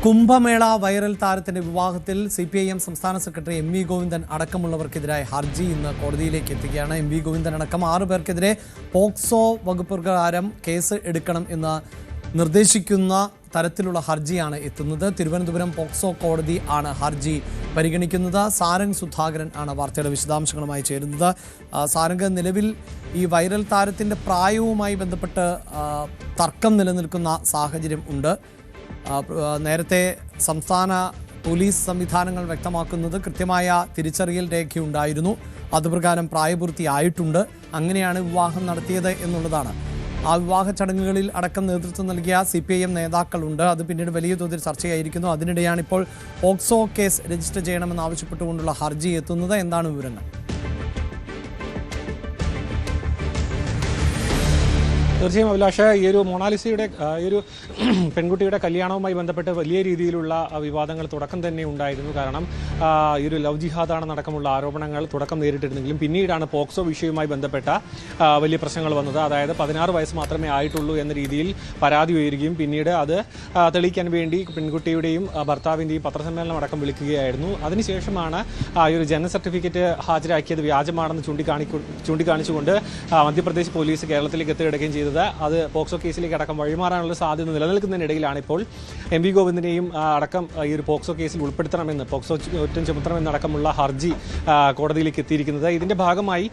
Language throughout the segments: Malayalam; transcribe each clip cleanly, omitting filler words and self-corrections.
കുംഭമേള വൈറൽ താരത്തിന്റെ വിവാഹത്തിൽ CPIM സംസ്ഥാന സെക്രട്ടറി MV ഗോവിന്ദൻ അടക്കമുള്ളവർക്കെതിരായ ഹർജി ഇന്ന് കോടതിയിലേക്ക് എത്തുകയാണ്. MV ഗോവിന്ദൻ അടക്കം 6 പേർക്കെതിരെ പോക്സോ വകുപ്പ് പ്രകാരം കേസ് എടുക്കണം എന്ന് നിർദ്ദേശിക്കുന്ന തരത്തിലുള്ള ഹർജിയാണ് എത്തുന്നത്. തിരുവനന്തപുരം പോക്സോ കോടതി ആണ് ഹർജി പരിഗണിക്കുന്നത്. സാരംഗ് സുധാകരൻ ആണ് വാർത്തയുടെ വിശദാംശങ്ങളുമായി ചേരുന്നത്. സാരംഗ്, നിലവിൽ ഈ വൈറൽ താരത്തിന്റെ പ്രായവുമായി ബന്ധപ്പെട്ട് തർക്കം നിലനിൽക്കുന്ന സാഹചര്യം ഉണ്ട്. നേരത്തെ സംസ്ഥാന പോലീസ് സംവിധാനങ്ങൾ വ്യക്തമാക്കുന്നത് കൃത്യമായ തിരിച്ചറിയൽ രേഖയുണ്ടായിരുന്നു, അതുപ്രകാരം പ്രായപൂർത്തിയായിട്ടുണ്ട്, അങ്ങനെയാണ് വിവാഹം നടത്തിയത് എന്നുള്ളതാണ്. ആ വിവാഹ ചടങ്ങുകളിൽ അടക്കം നേതൃത്വം നൽകിയ CPIM നേതാക്കളുണ്ട്. അത് പിന്നീട് വലിയ തോതിൽ ചർച്ചയായിരിക്കുന്നു. അതിനിടെയാണ് ഇപ്പോൾ പോക്സോ കേസ് രജിസ്റ്റർ ചെയ്യണമെന്നാവശ്യപ്പെട്ടുകൊണ്ടുള്ള ഹർജി എത്തുന്നത്. എന്താണ് വിവരങ്ങൾ? തീർച്ചയായും അഭിലാഷ്, ഈ ഒരു മൊണാലിസയുടെ ഈ ഒരു പെൺകുട്ടിയുടെ കല്യാണവുമായി ബന്ധപ്പെട്ട് വലിയ രീതിയിലുള്ള വിവാദങ്ങൾ തുടക്കം തന്നെ ഉണ്ടായിരുന്നു. കാരണം ഈ ഒരു ലവ് ജിഹാദാണെന്നടക്കമുള്ള ആരോപണങ്ങൾ തുടക്കം നേരിട്ടിരുന്നെങ്കിലും പിന്നീടാണ് പോക്സോ വിഷയവുമായി ബന്ധപ്പെട്ട വലിയ പ്രശ്നങ്ങൾ വന്നത്. അതായത് 16 വയസ്സ് മാത്രമേ ആയിട്ടുള്ളൂ എന്ന രീതിയിൽ പരാതി ഉയരുകയും പിന്നീട് അത് തെളിയിക്കാൻ വേണ്ടി പെൺകുട്ടിയുടെയും ഭർത്താവിൻ്റെയും പത്രസമ്മേളനം അടക്കം വിളിക്കുകയായിരുന്നു. അതിനുശേഷമാണ് ഈ ഒരു ജനന സർട്ടിഫിക്കറ്റ് ഹാജരാക്കിയത് വ്യാജമാണെന്ന് ചൂണ്ടിക്കാണിച്ചുകൊണ്ട് മധ്യപ്രദേശ് പോലീസ് കേരളത്തിലേക്ക് എത്തിയിടുകയും ചെയ്തത്. അത് പോക്സോ കേസിലേക്ക് അടക്കം വഴിമാറാനുള്ള സാധ്യത നിലനിൽക്കുന്നതിനിടയിലാണ് ഇപ്പോൾ MV ഗോവിന്ദനെയും അടക്കം ഈ ഒരു പോക്സോ കേസിൽ ഉൾപ്പെടുത്തണമെന്ന്, പോക്സോ കുറ്റം ചുമത്തണമെന്നടക്കമുള്ള ഹർജി കോടതിയിലേക്ക് എത്തിയിരിക്കുന്നത്. ഇതിന്റെ ഭാഗമായി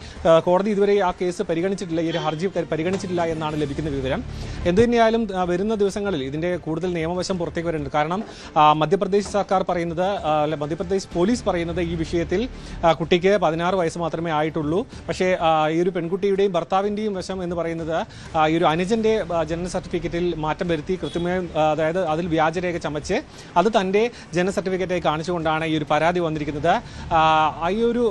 കോടതി ഇതുവരെ ആ കേസ് പരിഗണിച്ചിട്ടില്ല, ഈ ഒരു ഹർജി പരിഗണിച്ചിട്ടില്ല എന്നാണ് ലഭിക്കുന്ന വിവരം. എന്തുതന്നെയായാലും വരുന്ന ദിവസങ്ങളിൽ ഇതിന്റെ കൂടുതൽ നിയമവശം പുറത്തേക്ക് വരുന്നുണ്ട്. കാരണം മധ്യപ്രദേശ് സർക്കാർ പറയുന്നത്, മധ്യപ്രദേശ് പോലീസ് പറയുന്നത് ഈ വിഷയത്തിൽ കുട്ടിക്ക് 16 വയസ്സ് മാത്രമേ ആയിട്ടുള്ളൂ. പക്ഷേ ഈ ഒരു പെൺകുട്ടിയുടെയും ഭർത്താവിൻ്റെയും വശം എന്ന് പറയുന്നത് ഈ ഒരു അനുജന്റെ ജനന സർട്ടിഫിക്കറ്റിൽ മാറ്റം വരുത്തി കൃത്യമായും, അതായത് അതിൽ വ്യാജരേഖ ചമച്ച് അത് തൻ്റെ ജനന സർട്ടിഫിക്കറ്റായി കാണിച്ചുകൊണ്ടാണ് ഈ ഒരു പരാതി വന്നിരിക്കുന്നത്. ഈ ഒരു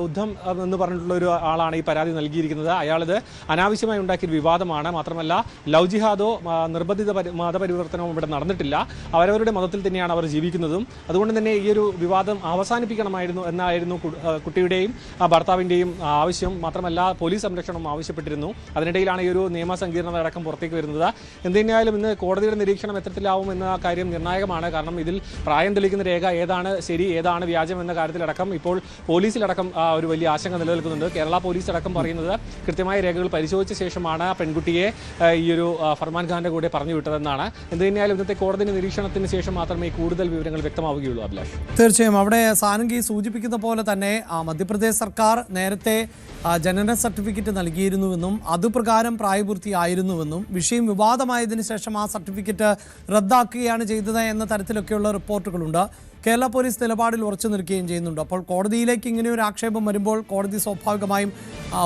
ഉദ്ധം എന്ന് പറഞ്ഞിട്ടുള്ള ഒരു ആളാണ് ഈ പരാതി നൽകിയിരിക്കുന്നത്. അയാളിത് അനാവശ്യമായി ഉണ്ടാക്കിയ വിവാദമാണ്. മാത്രമല്ല ലവ് ജിഹാദോ നിർബന്ധിത മതപരിവർത്തനവും ഇവിടെ നടന്നിട്ടില്ല. അവരവരുടെ മതത്തിൽ തന്നെയാണ് അവർ ജീവിക്കുന്നതും. അതുകൊണ്ട് തന്നെ ഈ ഒരു വിവാദം അവസാനിപ്പിക്കണമായിരുന്നു എന്നായിരുന്നു കുട്ടിയുടെയും ഭർത്താവിൻ്റെയും ആവശ്യം. മാത്രമല്ല പോലീസ് സംരക്ഷണം ആവശ്യപ്പെട്ടിരുന്നു. അതിനിടയിലാണ് ഈ ഒരു നിയമസങ്കീർണത അടക്കം പുറത്തേക്ക് വരുന്നത്. എന്തിനായാലും ഇന്ന് കോടതിയുടെ നിരീക്ഷണം എത്തരത്തിലാവും എന്ന കാര്യം നിർണായകമാണ്. കാരണം ഇതിൽ പ്രായം തെളിയിക്കുന്ന രേഖ ഏതാണ് ശരി, ഏതാണ് വ്യാജം എന്ന കാര്യത്തിലടക്കം ഇപ്പോൾ പോലീസിലടക്കം ഒരു വലിയ ആശങ്ക നിലനിൽക്കുന്നുണ്ട്. കേരള പോലീസ് അടക്കം പറയുന്നത് കൃത്യമായ രേഖകൾ പരിശോധിച്ച ശേഷമാണ് പെൺകുട്ടിയെ ഈ ഒരു ഫർമാൻ ഖാന്റെ കൂടെ പറഞ്ഞു വിട്ടതെന്നാണ്. എന്തിനായാലും ഇന്നത്തെ കോടതി നിരീക്ഷണത്തിന് ശേഷം മാത്രമേ കൂടുതൽ വിവരങ്ങൾ വ്യക്തമാവുകയുള്ളൂ. അഭിലാഷ്, തീർച്ചയായും അവിടെ സാരംഗി സൂചിപ്പിക്കുന്ന പോലെ തന്നെ മധ്യപ്രദേശ് സർക്കാർ നേരത്തെ ജനന സർട്ടിഫിക്കറ്റ് നൽകിയിരുന്നുവെന്നും അതുപ്രകാരം പ്രായപൂർത്തിയായിരുന്നുവെന്നും വിഷയം വിവാദമായതിനു ശേഷം ആ സർട്ടിഫിക്കറ്റ് റദ്ദാക്കുകയാണ് ചെയ്തത് എന്ന തരത്തിലൊക്കെയുള്ള റിപ്പോർട്ടുകളുണ്ട്. കേരള പോലീസ് നിലപാടിൽ ഉറച്ചു നിൽക്കുകയും ചെയ്യുന്നുണ്ട്. അപ്പോൾ കോടതിയിലേക്ക് ഇങ്ങനെ ഒരു ആക്ഷേപം വരുമ്പോൾ കോടതി സ്വാഭാവികമായും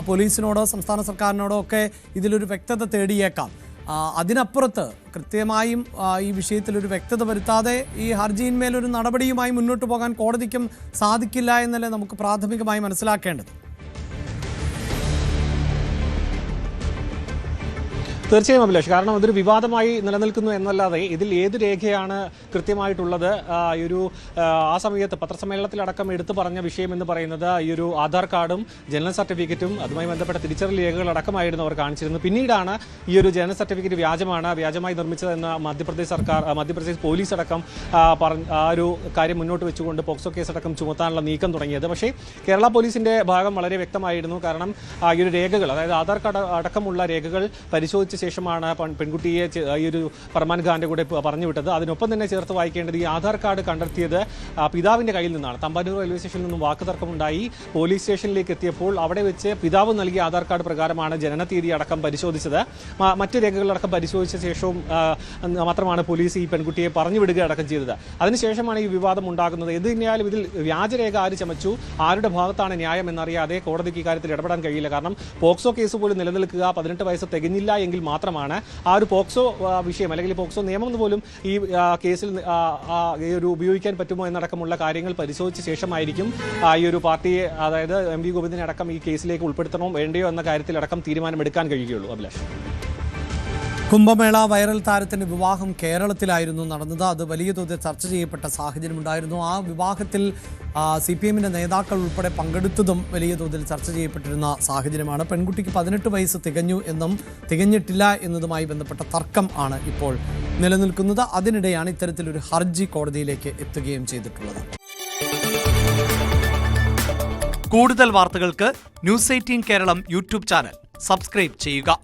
പോലീസിനോടോ സംസ്ഥാന സർക്കാരിനോടോ ഒക്കെ ഇതിലൊരു വ്യക്തത തേടിയേക്കാം. അതിനപ്പുറത്ത് കൃത്യമായും ഈ വിഷയത്തിലൊരു വ്യക്തത വരുത്താതെ ഈ ഹർജിയിന്മേലൊരു നടപടിയുമായി മുന്നോട്ട് പോകാൻ കോടതിക്കും സാധിക്കില്ല എന്നല്ലേ നമുക്ക് പ്രാഥമികമായി മനസ്സിലാക്കേണ്ടത്. തീർച്ചയായും അഭിലാഷ്, കാരണം അതൊരു വിവാദമായി നിലനിൽക്കുന്നു എന്നല്ലാതെ ഇതിൽ ഏത് രേഖയാണ് കൃത്യമായിട്ടുള്ളത്. ഈ ഒരു ആ സമയത്ത് പത്രസമ്മേളനത്തിലടക്കം എടുത്തു പറഞ്ഞ വിഷയം എന്ന് പറയുന്നത് ഈ ഒരു ആധാർ കാർഡും ജനന സർട്ടിഫിക്കറ്റും അതുമായി ബന്ധപ്പെട്ട തിരിച്ചറിയൽ രേഖകളടക്കമായിരുന്നു അവർ കാണിച്ചിരുന്നത്. പിന്നീടാണ് ഈ ഒരു ജനന സർട്ടിഫിക്കറ്റ് വ്യാജമായി നിർമ്മിച്ചതെന്ന് മധ്യപ്രദേശ് പോലീസ് അടക്കം ആ ഒരു കാര്യം മുന്നോട്ട് വെച്ചുകൊണ്ട് പോക്സോ കേസ് അടക്കം ചുമത്താനുള്ള നീക്കം തുടങ്ങിയത്. പക്ഷേ കേരള പോലീസിന്റെ ഭാഗം വളരെ വ്യക്തമായിരുന്നു. കാരണം ഈ ഒരു രേഖകൾ, അതായത് ആധാർ കാർഡ് അടക്കമുള്ള രേഖകൾ പരിശോധിച്ച ശേഷമാണ് പെൺകുട്ടിയെ ഈ ഒരു ഫർമാൻ ഖാന്റെ കൂടെ പറഞ്ഞു വിട്ടത്. അതിനൊപ്പം തന്നെ ചേർത്ത് വായിക്കേണ്ടത് ഈ ആധാർ കാർഡ് കണ്ടെത്തിയത് പിതാവിന്റെ കയ്യിൽ നിന്നാണ്. തമ്പാനൂർ റെയിൽവേ സ്റ്റേഷനിൽ നിന്നും വാക്കുതർക്കമുണ്ടായി. പോലീസ് സ്റ്റേഷനിലേക്ക് എത്തിയപ്പോൾ അവിടെ വെച്ച് പിതാവ് നൽകിയ ആധാർ കാർഡ് പ്രകാരമാണ് ജനനതീയതി അടക്കം പരിശോധിച്ചത്. മറ്റു രേഖകളടക്കം പരിശോധിച്ച ശേഷവും മാത്രമാണ് പോലീസ് ഈ പെൺകുട്ടിയെ പറഞ്ഞു വിടുക അടക്കം ചെയ്തത്. അതിനുശേഷമാണ് ഈ വിവാദം ഉണ്ടാകുന്നത്. എന്ത് തന്നെയാലും ഇതിൽ വ്യാജരേഖ ആര് ചമച്ചു, ആരുടെ ഭാഗത്താണ് ന്യായം എന്നറിയാതെ കോടതിക്ക് ഇക്കാര്യത്തിൽ ഇടപെടാൻ കഴിയില്ല. കാരണം പോക്സോ കേസ് പോലും നിലനിൽക്കുക 18 വയസ്സ് തികഞ്ഞില്ല എങ്കിൽ മാത്രമാണ് ആ ഒരു പോക്സോ വിഷയം അല്ലെങ്കിൽ പോക്സോ നിയമം പോലും ഈ കേസിൽ ഈ ഒരു ഉപയോഗിക്കാൻ പറ്റുമോ എന്നടക്കമുള്ള കാര്യങ്ങൾ പരിശോധിച്ച ശേഷമായിരിക്കും ഈ ഒരു പാർട്ടിയെ, അതായത് MV ഗോവിന്ദനെ അടക്കം ഈ കേസിലേക്ക് ഉൾപ്പെടുത്തണോ വേണ്ടയോ എന്ന കാര്യത്തിലടക്കം തീരുമാനമെടുക്കാൻ കഴിയുകയുള്ളൂ. അഭിലാഷ്. കുംഭമേള വൈറൽ താരത്തിന്റെ വിവാഹം കേരളത്തിലായിരുന്നു നടന്നത്. അത് വലിയ തോതിൽ ചർച്ച ചെയ്യപ്പെട്ട സാഹചര്യമുണ്ടായിരുന്നു. ആ വിവാഹത്തിൽ CPM-ന്റെ നേതാക്കൾ ഉൾപ്പെടെ പങ്കെടുത്തതും വലിയ തോതിൽ ചർച്ച ചെയ്യപ്പെട്ടിരുന്ന സാഹചര്യമാണ്. പെൺകുട്ടിക്ക് 18 വയസ്സ് തികഞ്ഞു എന്നും തികഞ്ഞിട്ടില്ല എന്നതുമായി ബന്ധപ്പെട്ട തർക്കം ആണ് ഇപ്പോൾ നിലനിൽക്കുന്നത്. അതിനിടെയാണ് ഇത്തരത്തിലൊരു ഹർജി കോടതിയിലേക്ക് എത്തുകയും ചെയ്തിട്ടുള്ളത്. കൂടുതൽ വാർത്തകൾക്ക് News 18 Keralam YouTube channel subscribe ചെയ്യുക.